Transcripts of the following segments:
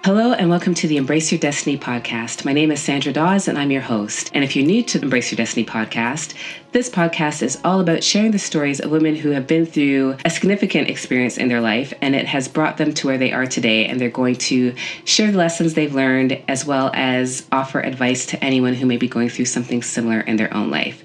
Hello and welcome to the Embrace Your Destiny podcast. My name is Sandra Dawes and I'm your host. And if you're new to the Embrace Your Destiny podcast, this podcast is all about sharing the stories of women who have been through a significant experience in their life and it has brought them to where they are today. And they're going to share the lessons they've learned as well as offer advice to anyone who may be going through something similar in their own life.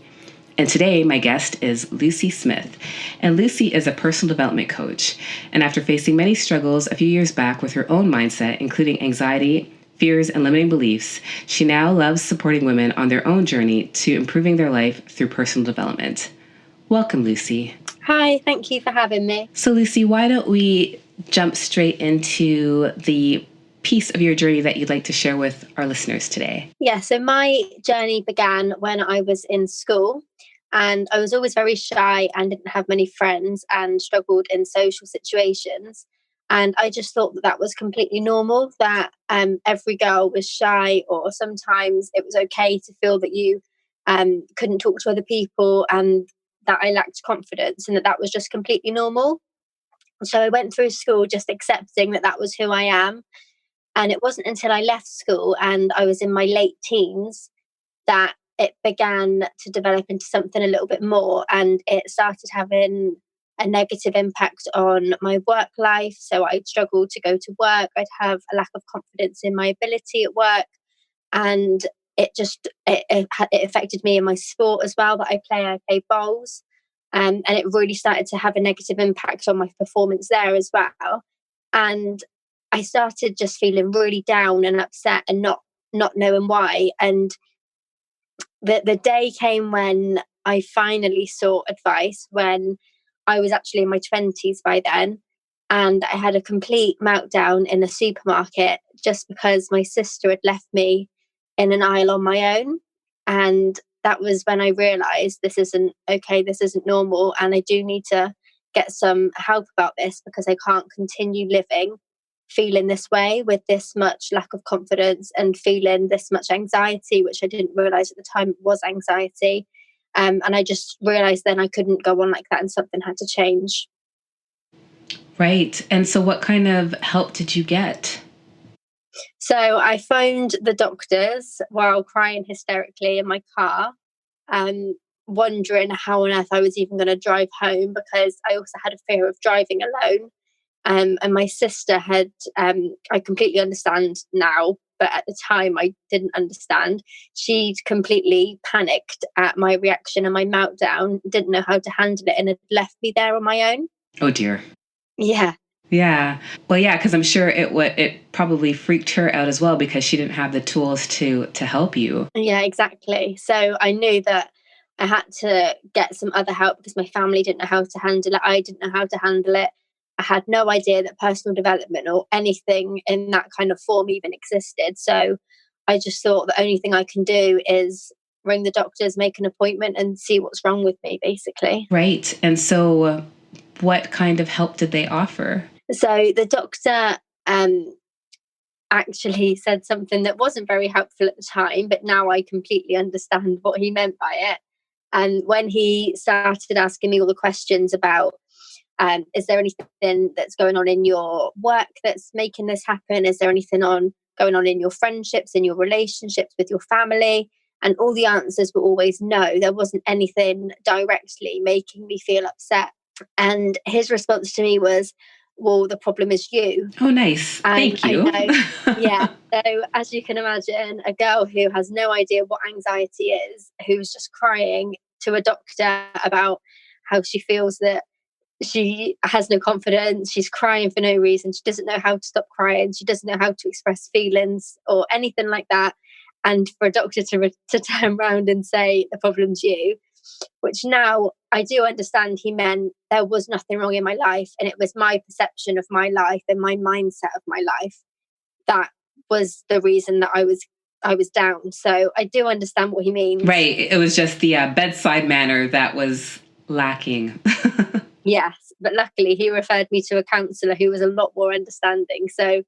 And today, my guest is Lucy Smith. And Lucy is a personal development coach. And after facing many struggles a few years back with her own mindset, including anxiety, fears, and limiting beliefs, she now loves supporting women on their own journey to improving their life through personal development. Welcome, Lucy. Hi, thank you for having me. So, Lucy, why don't we jump straight into the piece of your journey that you'd like to share with our listeners today? Yeah, so my journey began when I was in school. And I was always very shy and didn't have many friends and struggled in social situations. And I just thought that that was completely normal, that every girl was shy, or sometimes it was okay to feel that you couldn't talk to other people and that I lacked confidence and that that was just completely normal. So I went through school just accepting that that was who I am. And it wasn't until I left school and I was in my late teens that it began to develop into something a little bit more, and it started having a negative impact on my work life. So I'd struggle to go to work. I'd have a lack of confidence in my ability at work, and it affected me in my sport as well that I play. I play bowls, and it really started to have a negative impact on my performance there as well. And I started just feeling really down and upset and not knowing why. And the day came when I finally sought advice, when I was actually in my 20s by then. And I had a complete meltdown in a supermarket just because my sister had left me in an aisle on my own. And that was when I realised this isn't okay, this isn't normal. And I do need to get some help about this because I can't continue living feeling this way with this much lack of confidence and feeling this much anxiety, which I didn't realize at the time it was anxiety. And I just realized then I couldn't go on like that and something had to change. Right. And so what kind of help did you get? So I phoned the doctors while crying hysterically in my car, wondering how on earth I was even going to drive home because I also had a fear of driving alone. And my sister had, I completely understand now, but at the time I didn't understand. She'd completely panicked at my reaction and my meltdown, didn't know how to handle it, and had left me there on my own. Oh, dear. Yeah. Yeah. Well, yeah, because I'm sure it probably freaked her out as well because she didn't have the tools to help you. Yeah, exactly. So I knew that I had to get some other help because my family didn't know how to handle it. I didn't know how to handle it. I had no idea that personal development or anything in that kind of form even existed. So I just thought the only thing I can do is ring the doctors, make an appointment and see what's wrong with me, basically. Right. And so what kind of help did they offer? So the doctor actually said something that wasn't very helpful at the time, but now I completely understand what he meant by it. And when he started asking me all the questions about, is there anything that's going on in your work that's making this happen? Is there anything going on in your friendships, in your relationships with your family? And all the answers were always no. There wasn't anything directly making me feel upset. And his response to me was, well, the problem is you. Oh, nice. Thank you. Yeah. So as you can imagine, a girl who has no idea what anxiety is, who's just crying to a doctor about how she feels that she has no confidence, she's crying for no reason, she doesn't know how to stop crying, she doesn't know how to express feelings or anything like that. And for a doctor to turn around and say, the problem's you, which now I do understand he meant there was nothing wrong in my life and it was my perception of my life and my mindset of my life that was the reason that I was down. So I do understand what he means. Right. It was just the bedside manner that was lacking. Yes, but luckily he referred me to a counsellor who was a lot more understanding. So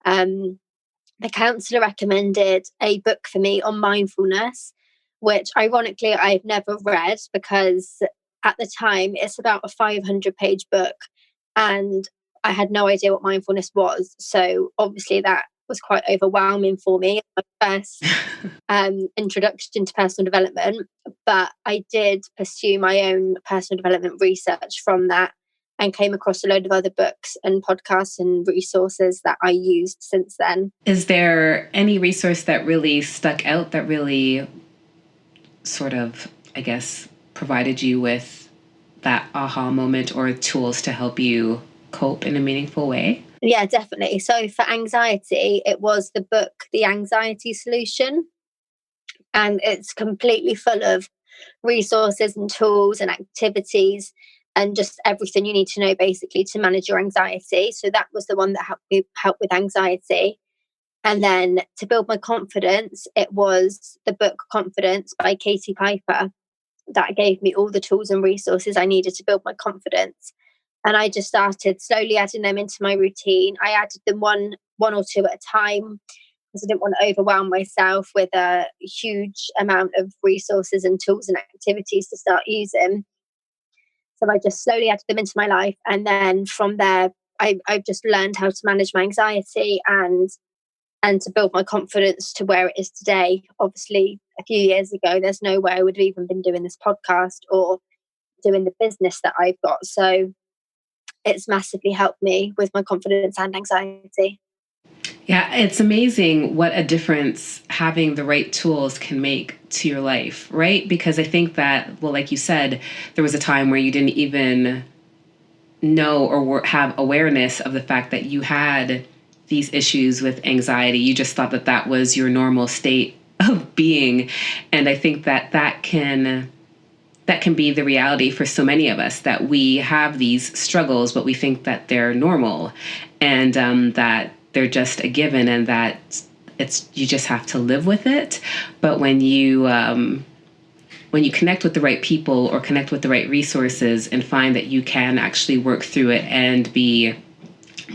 the counsellor recommended a book for me on mindfulness, which ironically I've never read because at the time it's about a 500-page book and I had no idea what mindfulness was. So obviously that was quite overwhelming for me. My first introduction to personal development, but I did pursue my own personal development research from that and came across a load of other books and podcasts and resources that I used since then. Is there any resource that really stuck out that really sort of, I guess, provided you with that aha moment or tools to help you cope in a meaningful way? Yeah, definitely. So for anxiety, it was the book, The Anxiety Solution. And it's completely full of resources and tools and activities and just everything you need to know basically to manage your anxiety. So that was the one that helped me with anxiety. And then to build my confidence, it was the book Confidence by Katie Piper that gave me all the tools and resources I needed to build my confidence. And I just started slowly adding them into my routine. I added them one or two at a time because I didn't want to overwhelm myself with a huge amount of resources and tools and activities to start using. So I just slowly added them into my life. And then from there, I've just learned how to manage my anxiety and to build my confidence to where it is today. Obviously, a few years ago, there's no way I would have even been doing this podcast or doing the business that I've got. So it's massively helped me with my confidence and anxiety. Yeah, it's amazing what a difference having the right tools can make to your life, right? Because I think that, well, like you said, there was a time where you didn't even know or have awareness of the fact that you had these issues with anxiety. You just thought that that was your normal state of being. And I think that that can be the reality for so many of us, that we have these struggles, but we think that they're normal and that they're just a given and that you just have to live with it. But when you connect with the right people or connect with the right resources and find that you can actually work through it and be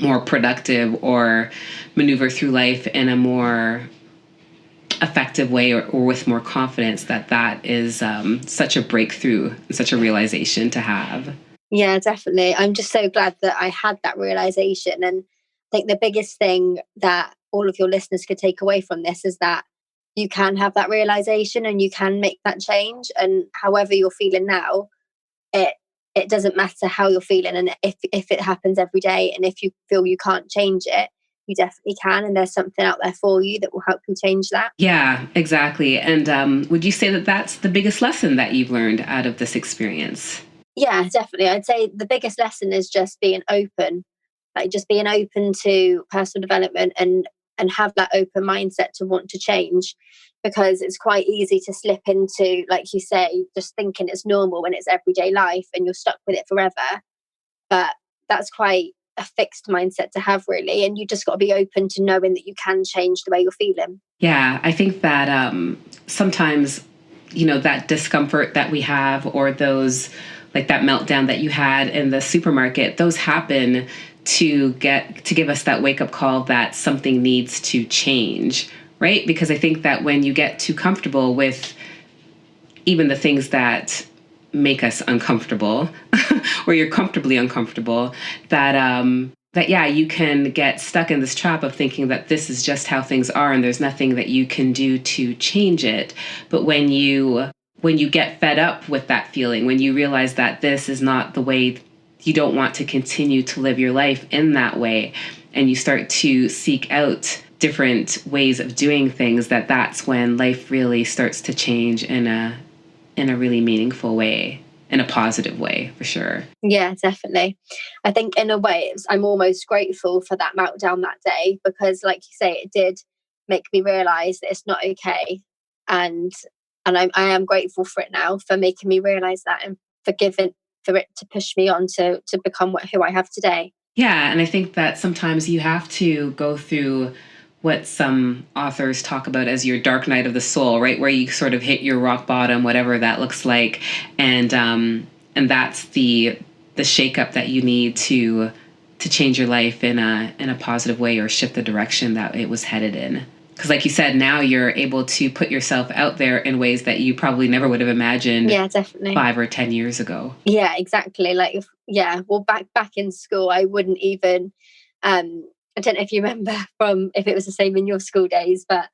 more productive or maneuver through life in a more effective way or with more confidence, that is such a breakthrough and such a realization to have. Yeah, definitely. I'm just so glad that I had that realization. And I think the biggest thing that all of your listeners could take away from this is that you can have that realization and you can make that change. And however you're feeling now, it doesn't matter how you're feeling. And if it happens every day and if you feel you can't change it, you definitely can. And there's something out there for you that will help you change that. Yeah, exactly. And would you say that that's the biggest lesson that you've learned out of this experience? Yeah, definitely. I'd say the biggest lesson is just being open, like just being open to personal development and have that open mindset to want to change, because it's quite easy to slip into, like you say, just thinking it's normal when it's everyday life and you're stuck with it forever. But that's quite a fixed mindset to have, really. And you just got to be open to knowing that you can change the way you're feeling. Yeah, I think that sometimes, that discomfort that we have, or those, like that meltdown that you had in the supermarket, those happen to give us that wake up call that something needs to change, right? Because I think that when you get too comfortable with even the things that make us uncomfortable or you're comfortably uncomfortable, that yeah, you can get stuck in this trap of thinking that this is just how things are and there's nothing that you can do to change it. But when you get fed up with that feeling, when you realize that this is not the way, you don't want to continue to live your life in that way, and you start to seek out different ways of doing things, that's when life really starts to change in a really meaningful way, in a positive way, for sure. Yeah, definitely. I think in a way, I'm almost grateful for that meltdown that day, because like you say, it did make me realize that it's not okay. And I am grateful for it now, for making me realize that, and for it to push me on to become who I have today. Yeah, and I think that sometimes you have to go through what some authors talk about as your dark night of the soul, right? Where you sort of hit your rock bottom, whatever that looks like. And that's the shakeup that you need to change your life in a positive way, or shift the direction that it was headed in. Because like you said, now you're able to put yourself out there in ways that you probably never would have imagined. Yeah, definitely. 5 or 10 years ago. Yeah, exactly. Well, back in school, I wouldn't even I don't know if you remember if it was the same in your school days, but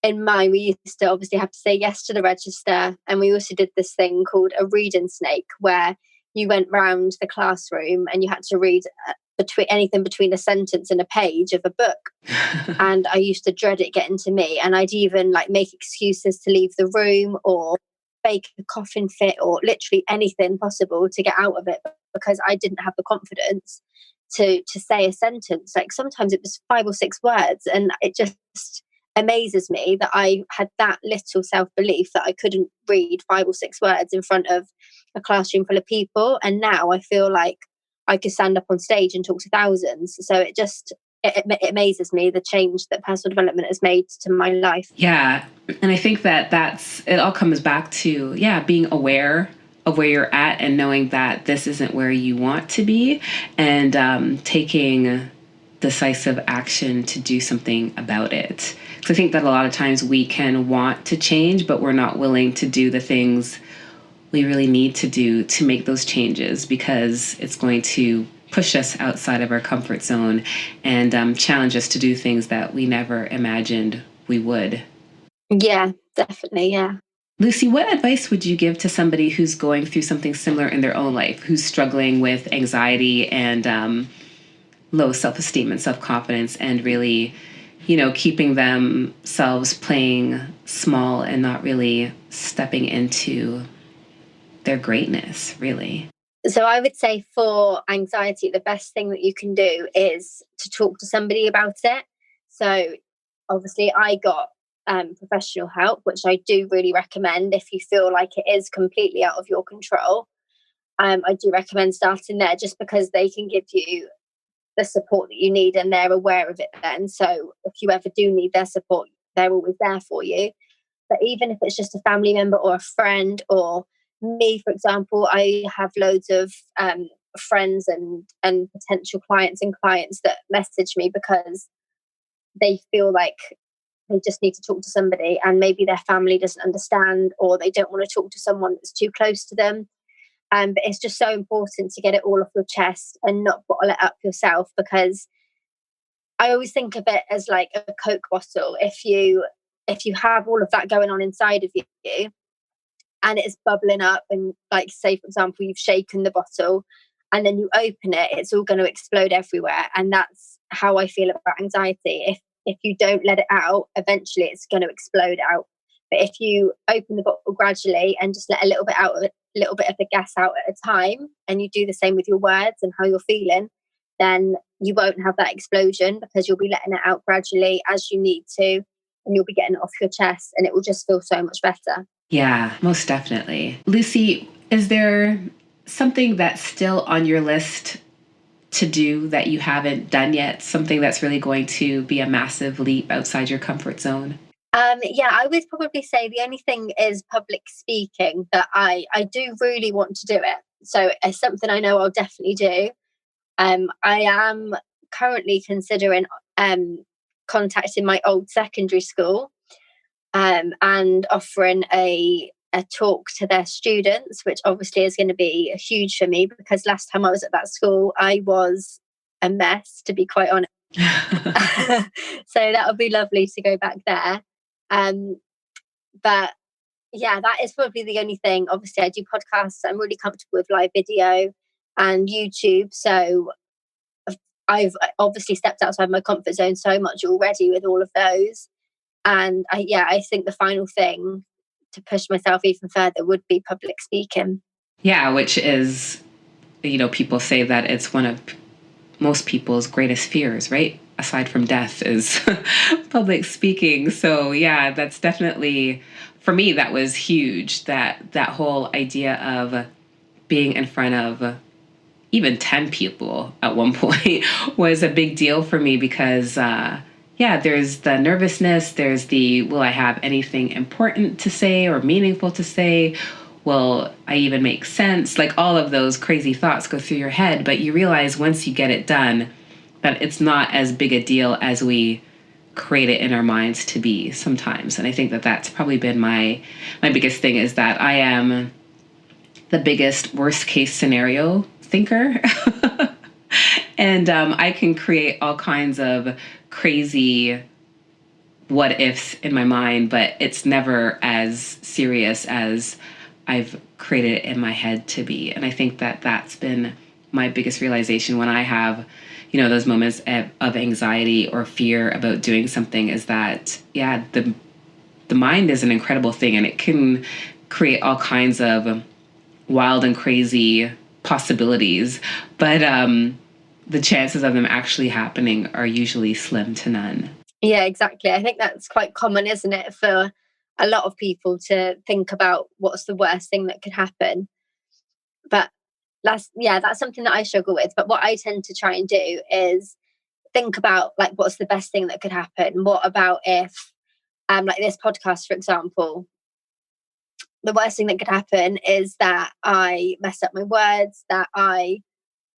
in mine, we used to obviously have to say yes to the register. And we also did this thing called a reading snake, where you went round the classroom and you had to read anything between a sentence and a page of a book. And I used to dread it getting to me. And I'd even like make excuses to leave the room or fake a coughing fit or literally anything possible to get out of it, because I didn't have the confidence to say a sentence. Like sometimes it was 5 or 6 words, and it just amazes me that I had that little self-belief that I couldn't read 5 or 6 words in front of a classroom full of people. And now I feel like I could stand up on stage and talk to thousands. So it amazes me the change that personal development has made to my life. Yeah. And I think that it all comes back to, being aware of where you're at and knowing that this isn't where you want to be, and taking decisive action to do something about it. Because I think that a lot of times we can want to change, but we're not willing to do the things we really need to do to make those changes, because it's going to push us outside of our comfort zone and challenge us to do things that we never imagined we would. Yeah, definitely. Yeah. Lucy, what advice would you give to somebody who's going through something similar in their own life, who's struggling with anxiety and low self-esteem and self-confidence, and really, keeping themselves playing small and not really stepping into their greatness, really? So I would say for anxiety, the best thing that you can do is to talk to somebody about it. So obviously I got professional help, which I do really recommend if you feel like it is completely out of your control. I do recommend starting there, just because they can give you the support that you need and they're aware of it then. So if you ever do need their support, they're always there for you. But even if it's just a family member or a friend, or me, for example, I have loads of friends and potential clients that message me because they feel like they just need to talk to somebody, and maybe their family doesn't understand, or they don't want to talk to someone that's too close to them. But it's just so important to get it all off your chest and not bottle it up yourself, because I always think of it as like a Coke bottle. If you have all of that going on inside of you and it's bubbling up, and like, say for example, you've shaken the bottle and then you open it, it's all going to explode everywhere. And that's how I feel about anxiety. If you don't let it out, eventually it's going to explode out. But if you open the bottle gradually and just let a little bit out of it, a little bit of the gas out at a time, and you do the same with your words and how you're feeling, then you won't have that explosion, because you'll be letting it out gradually as you need to, and you'll be getting it off your chest, and it will just feel so much better. Yeah, most definitely. Lucy, is there something that's still on your list to do that you haven't done yet? Something that's really going to be a massive leap outside your comfort zone? Yeah, I would probably say the only thing is public speaking, that I do really want to do it. So it's something I know I'll definitely do. I am currently considering contacting my old secondary school and offering a talk to their students, which obviously is going to be huge for me, because last time I was at that school, I was a mess, to be quite honest. So that would be lovely to go back there. But yeah, that is probably the only thing. Obviously, I do podcasts. I'm really comfortable with live video and YouTube. So I've obviously stepped outside my comfort zone so much already with all of those. And I think the final thing to push myself even further would be public speaking. Yeah, which is, people say that it's one of most people's greatest fears, right? Aside from death, is public speaking. So yeah, that's definitely, for me, that was huge. That whole idea of being in front of even 10 people at one point was a big deal for me, because there's the nervousness, there's the, will I have anything important to say or meaningful to say? Will I even make sense? Like, all of those crazy thoughts go through your head, but you realize once you get it done that it's not as big a deal as we create it in our minds to be sometimes. And I think that that's probably been my biggest thing, is that I am the biggest worst case scenario thinker. And I can create all kinds of crazy what ifs in my mind, but it's never as serious as I've created it in my head to be. And I think that that's been my biggest realization when I have, those moments of anxiety or fear about doing something, is that, yeah, the mind is an incredible thing, and it can create all kinds of wild and crazy possibilities, but the chances of them actually happening are usually slim to none. Yeah, exactly. I think that's quite common, isn't it, for a lot of people to think about what's the worst thing that could happen. But that's something that I struggle with. But what I tend to try and do is think about, like, what's the best thing that could happen? What about if, like this podcast, for example, the worst thing that could happen is that I mess up my words, that I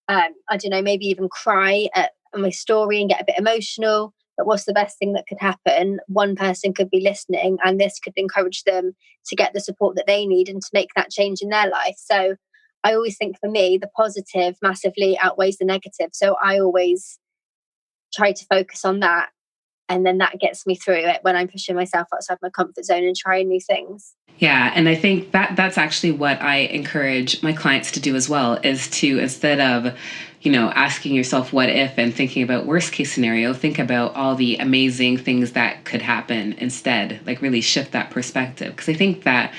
don't know, maybe even cry at my story and get a bit emotional. But what's the best thing that could happen? One person could be listening, and this could encourage them to get the support that they need and to make that change in their life. So I always think, for me, the positive massively outweighs the negative. So I always try to focus on that. And then that gets me through it when I'm pushing myself outside my comfort zone and trying new things. Yeah, and I think that that's actually what I encourage my clients to do as well, is to, instead of, asking yourself what if and thinking about worst case scenario, think about all the amazing things that could happen instead, like really shift that perspective. Because I think that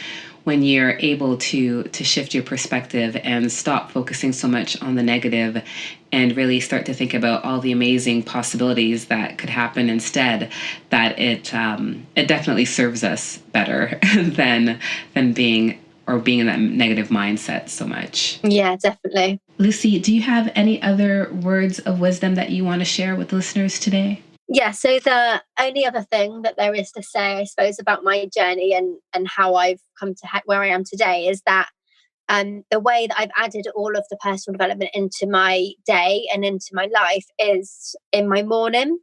when you're able to shift your perspective and stop focusing so much on the negative and really start to think about all the amazing possibilities that could happen instead, that it definitely serves us better than being in that negative mindset so much. Yeah, definitely. Lucy, do you have any other words of wisdom that you want to share with listeners today? Yeah, so the only other thing that there is to say, I suppose, about my journey and how I've come to where I am today is that the way that I've added all of the personal development into my day and into my life is in my morning.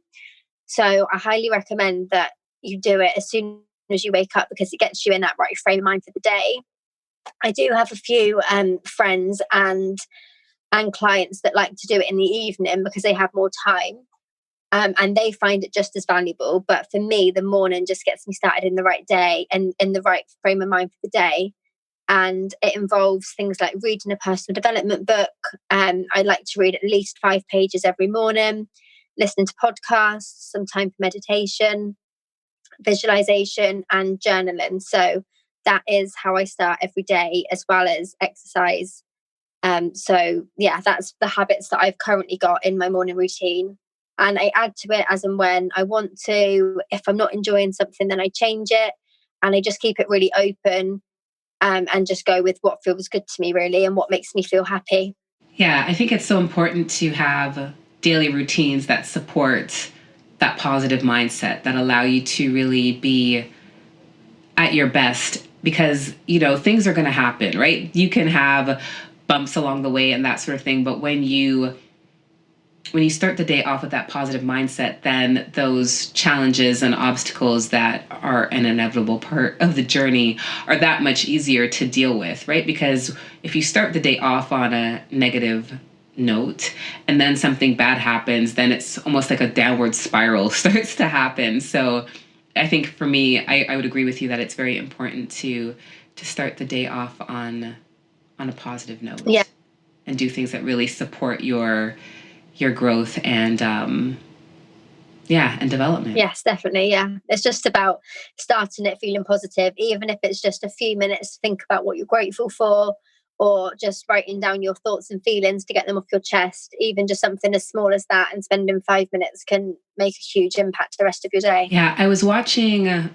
So I highly recommend that you do it as soon as you wake up, because it gets you in that right frame of mind for the day. I do have a few friends and clients that like to do it in the evening because they have more time. And they find it just as valuable. But for me, the morning just gets me started in the right day and in the right frame of mind for the day. And it involves things like reading a personal development book. I like to read at least 5 pages every morning, listening to podcasts, some time for meditation, visualization, and journaling. So that is how I start every day, as well as exercise. So yeah, that's the habits that I've currently got in my morning routine. And I add to it as and when I want to. If I'm not enjoying something, then I change it. And I just keep it really open, and just go with what feels good to me, really, and what makes me feel happy. Yeah, I think it's so important to have daily routines that support that positive mindset, that allow you to really be at your best, because, things are going to happen, right? You can have bumps along the way and that sort of thing, but when you start the day off with that positive mindset, then those challenges and obstacles that are an inevitable part of the journey are that much easier to deal with, right? Because if you start the day off on a negative note and then something bad happens, then it's almost like a downward spiral starts to happen. So I think for me, I would agree with you that it's very important to start the day off on a positive note. Yeah. And do things that really support your growth and and development. Yes, definitely. Yeah. It's just about starting it feeling positive, even if it's just a few minutes to think about what you're grateful for, or just writing down your thoughts and feelings to get them off your chest. Even just something as small as that, and spending 5 minutes can make a huge impact to the rest of your day. Yeah, I was watching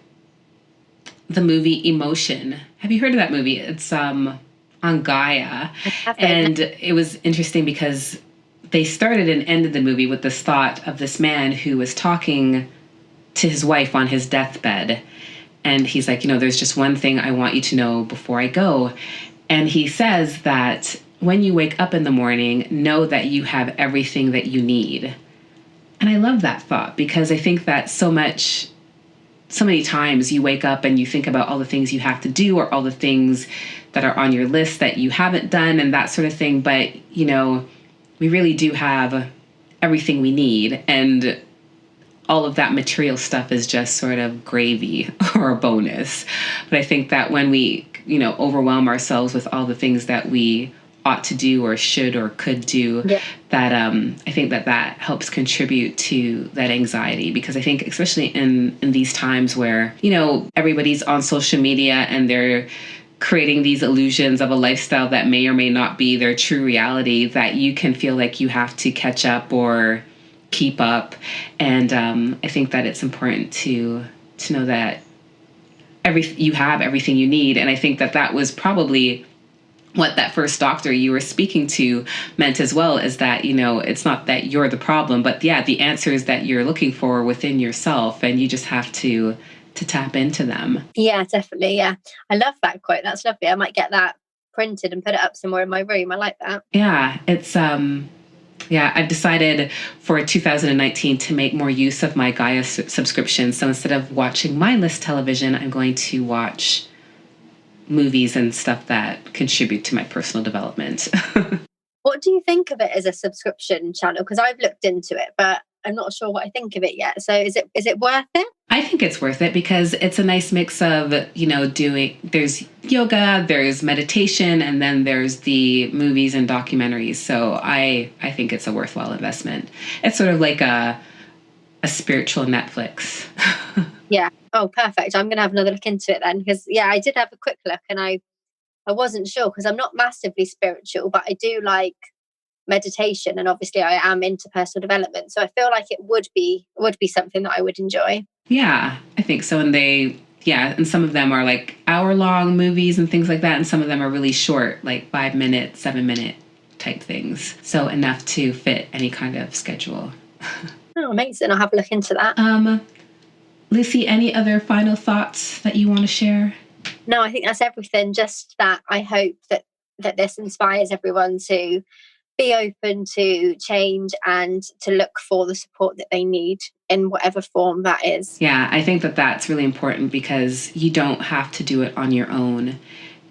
the movie Emotion. Have you heard of that movie? It's on Gaia. And it was interesting because they started and ended the movie with this thought of this man who was talking to his wife on his deathbed. And he's like, there's just one thing I want you to know before I go. And he says that when you wake up in the morning, know that you have everything that you need. And I love that thought, because I think that so many times you wake up and you think about all the things you have to do, or all the things that are on your list that you haven't done and that sort of thing. But, we really do have everything we need, and all of that material stuff is just sort of gravy or a bonus. But I think that when we, overwhelm ourselves with all the things that we ought to do or should or could do, that I think that helps contribute to that anxiety. Because I think especially in these times where, everybody's on social media and they're creating these illusions of a lifestyle that may or may not be their true reality, that you can feel like you have to catch up or keep up. And I think that it's important to know that you have everything you need. And I think that was probably what that first doctor you were speaking to meant as well, is that, it's not that you're the problem, but the answers that you're looking for within yourself, and you just have to tap into them. Yeah, definitely. Yeah. I love that quote. That's lovely. I might get that printed and put it up somewhere in my room. I like that. Yeah, it's I've decided for 2019 to make more use of my Gaia subscription. So instead of watching mindless television, I'm going to watch movies and stuff that contribute to my personal development. What do you think of it as a subscription channel? Because I've looked into it, but I'm not sure what I think of it yet. So is it worth it? I think it's worth it because it's a nice mix of, there's yoga, there's meditation, and then there's the movies and documentaries. So I think it's a worthwhile investment. It's sort of like a spiritual Netflix. Yeah. Oh, perfect. I'm going to have another look into it then, because I did have a quick look and I wasn't sure, because I'm not massively spiritual, but I do like meditation, and obviously I am into personal development. So I feel like it would be something that I would enjoy. Yeah, I think so. And and some of them are like hour-long movies and things like that, and some of them are really short, like 5-minute, 7-minute type things. So enough to fit any kind of schedule. Oh, amazing. I'll have a look into that. Lucy, any other final thoughts that you want to share? No, I think that's everything. Just that I hope that this inspires everyone to be open to change and to look for the support that they need in whatever form that is. Yeah, I think that's really important, because you don't have to do it on your own.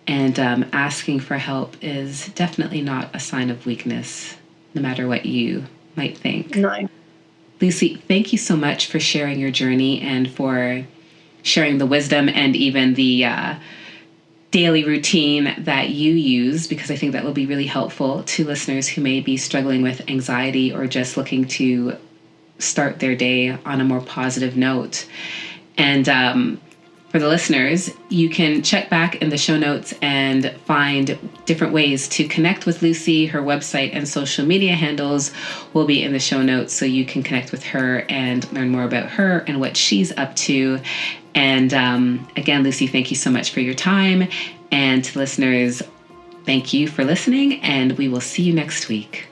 And asking for help is definitely not a sign of weakness, no matter what you might think. No. Lucy, thank you so much for sharing your journey and for sharing the wisdom and even the daily routine that you use, because I think that will be really helpful to listeners who may be struggling with anxiety or just looking to start their day on a more positive note. And for the listeners, you can check back in the show notes and find different ways to connect with Lucy. Her website and social media handles will be in the show notes, so you can connect with her and learn more about her and what she's up to. And again, Lucy, thank you so much for your time. And to listeners, thank you for listening, and we will see you next week.